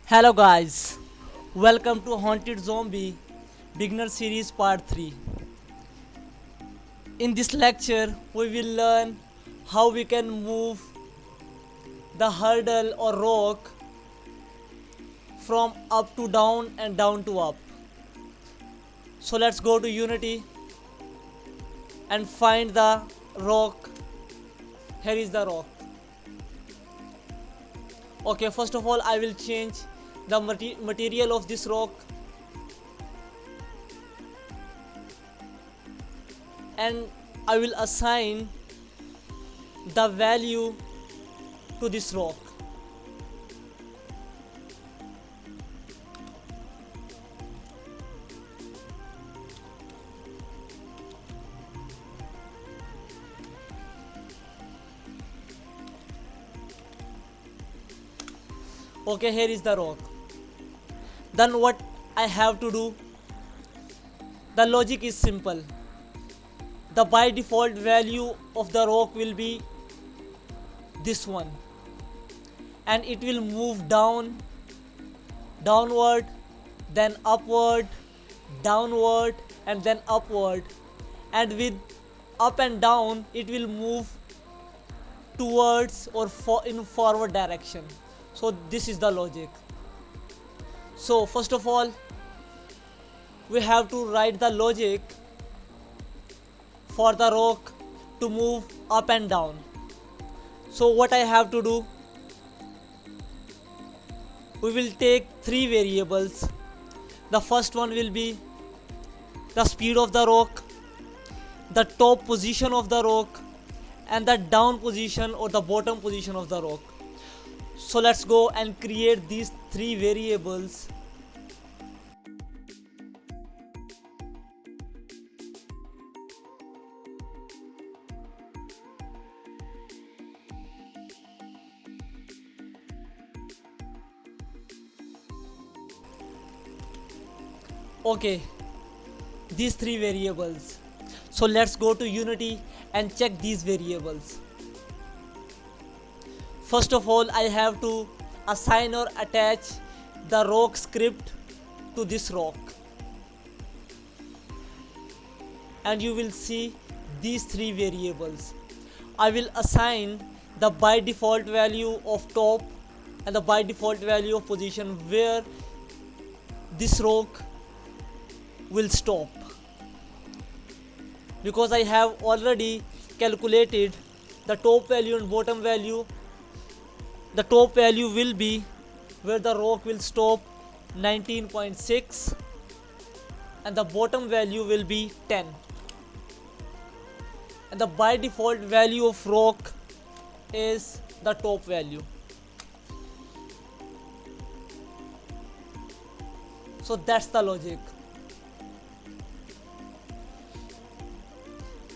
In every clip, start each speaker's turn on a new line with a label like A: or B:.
A: Hello guys, welcome to Haunted Zombie Beginner Series Part 3. In this lecture, we will learn how we can move the hurdle or rock from up to down and down to up. So let's go to Unity and find the rock. Here is the rock. Okay, first of all, I will change the material of this rock, and I will assign the value to this rock. Okay, here is the rock. Then what I have to do? The logic is simple. The by default value of the rock will be this one, and it will move downward, then upward, downward, and then upward, and with up and down it will move towards or in forward direction. So this is the logic. So first of all, we have to write the logic for the rock to move up and down. So what I have to do, we will take three variables. The first one will be the speed of the rock, the top position of the rock, and the down position or the bottom position of the rock. So let's go and create these three variables. Okay, these three variables. So let's go to Unity and check these variables. First of all, I have to assign or attach the rock script to this rock, and you will see these three variables. I will assign the by default value of top and the by default value of position where this rock will stop, because I have already calculated the top value and bottom value. The top value will be where the rock will stop 19.6, and the bottom value will be 10, and the by default value of rock is the top value. So that's the logic.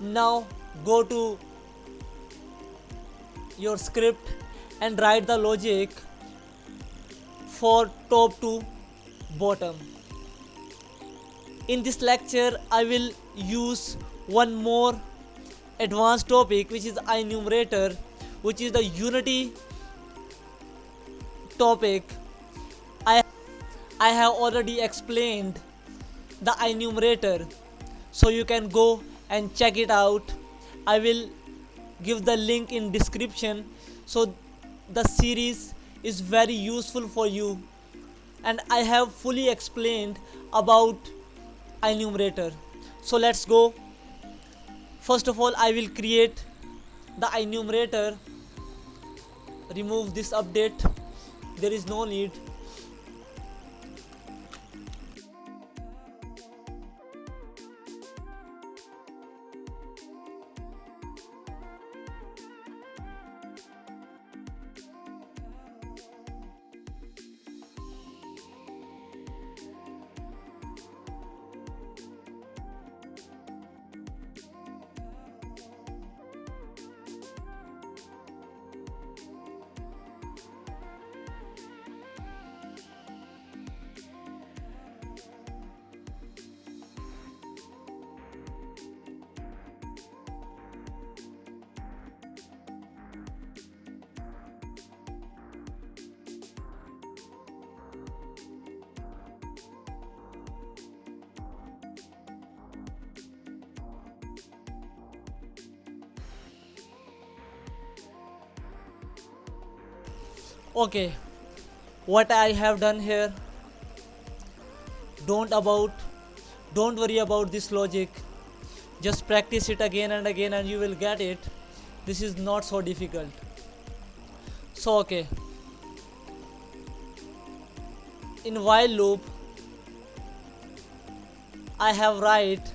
A: Now go to your script and write the logic for top to bottom. In this lecture, I will use one more advanced topic, which is enumerator, which is the Unity topic. I have already explained the enumerator, so you can go and check it out. I will give the link in description. So the series is very useful for you, and I have fully explained about enumerator. So let's go. First of all, I will create the enumerator. Remove this update, there is no need. Okay, what I have done here, don't about don't worry about this logic. Just practice it again and again and you will get it. This is not so difficult. So okay, in while loop I have write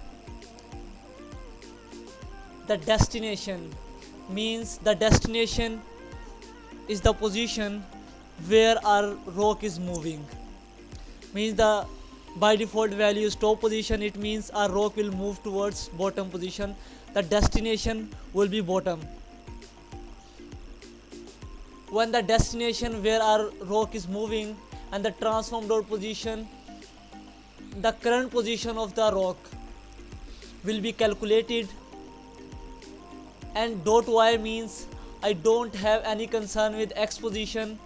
A: the destination, means the destination is the position where our rock is moving, means the by default value is top position. It means our rock will move towards bottom position. The destination will be bottom. When the destination where our rock is moving and the transform dot position, the current position of the rock will be calculated, and dot y means I don't have any concern with x position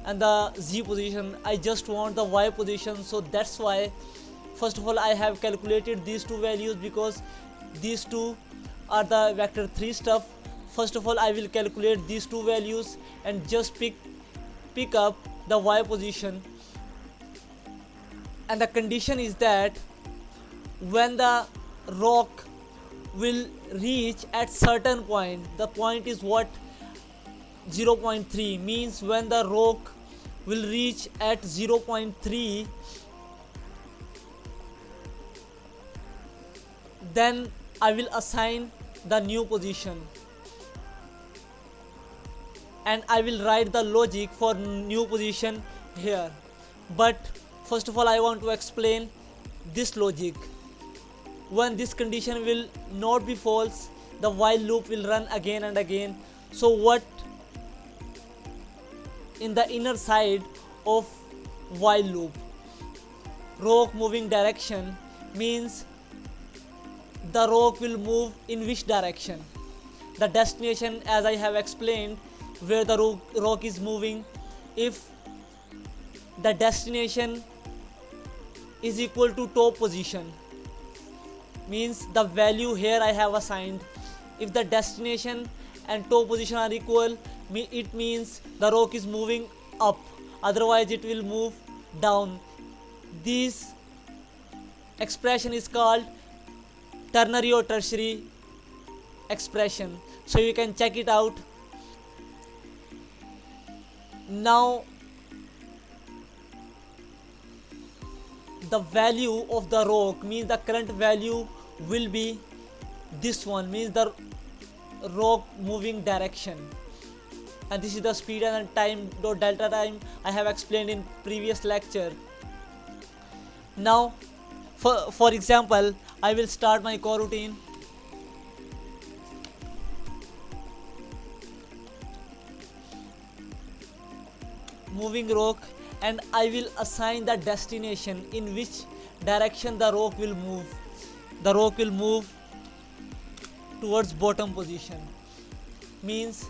A: and the z position. I just want the y position. So that's why first of all I have calculated these two values, because these two are the vector 3 stuff. First of all I will calculate these two values and just pick up the y position, and the condition is that when the rock will reach at certain point, the point is what, 0.3, means when the rock will reach at 0.3, then I will assign the new position and I will write the logic for new position here. But first of all I want to explain this logic. When this condition will not be false, the while loop will run again and again. So what in the inner side of while loop, rock moving direction, means the rock will move in which direction, the destination, as I have explained, where the rock is moving. If the destination is equal to top position, means the value here I have assigned. If the destination and top position are equal, it means the rock is moving up, otherwise it will move down. This expression is called ternary or tertiary expression, so you can check it out. Now the value of the rock, means the current value will be this one, means the rock moving direction, and this is the speed and time dot delta time I have explained in previous lecture. Now for example I will start my coroutine. Moving rock, and I will assign the destination in which direction the rock will move. The rock will move towards bottom position, means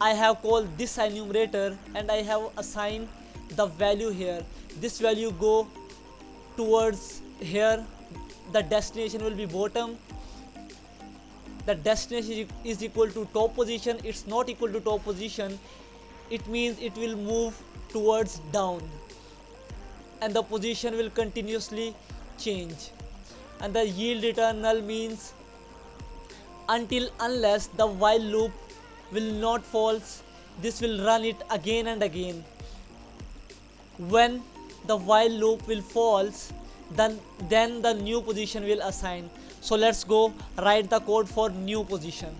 A: I have called this enumerator and I have assigned the value here. This value go towards here, the destination will be bottom. The destination is equal to top position, it's not equal to top position, it means it will move towards down, and the position will continuously change. And the yield eternal means unless the while loop will not false, this will run it again and again. When the while loop will false, then the new position will assign. So let's go write the code for new position.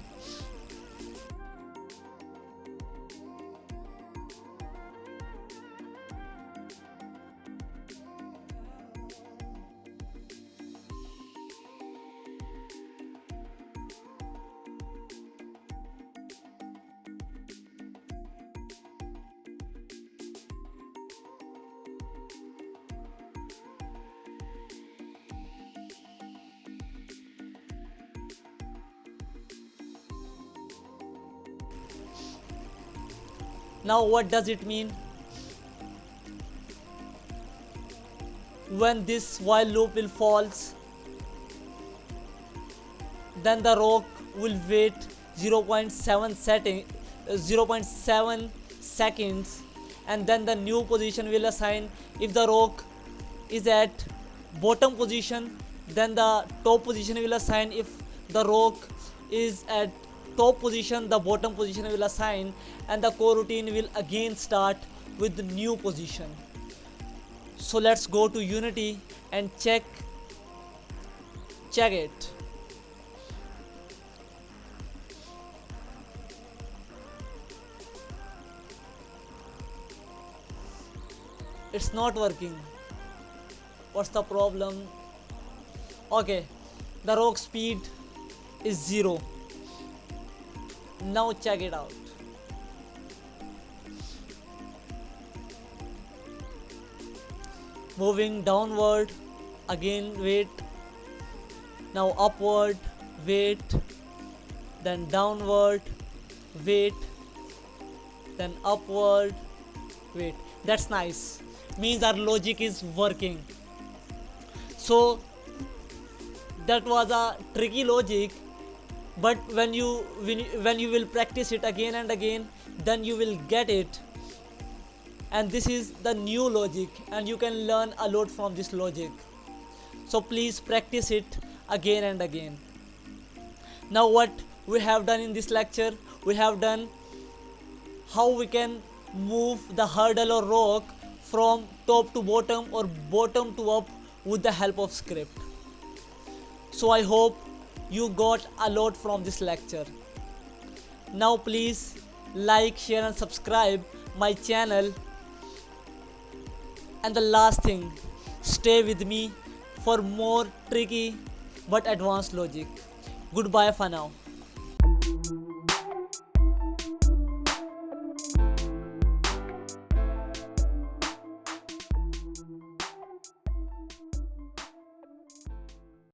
A: Now what does it mean? When this while loop will false, then the rock will wait zero point 0.7 seconds, and then the new position will assign. If the rock is at bottom position, then the top position will assign. If the rock is at top position, the bottom position will assign, and the coroutine will again start with the new position. So let's go to Unity and check it. It's not working. What's the problem? Okay, the rock speed is 0. Now check it out. Moving downward, again wait. Now upward, wait. Then downward, wait. Then upward, wait. That's nice. Means our logic is working. So that was a tricky logic, but when you will practice it again and again, then you will get it. And this is the new logic, and you can learn a lot from this logic. So please practice it again and again. Now what we have done in this lecture, we have done how we can move the hurdle or rock from top to bottom or bottom to up with the help of script. So I hope you got a lot from this lecture. Now please like, share and subscribe my channel. And the last thing, stay with me for more tricky but advanced logic. Goodbye for now.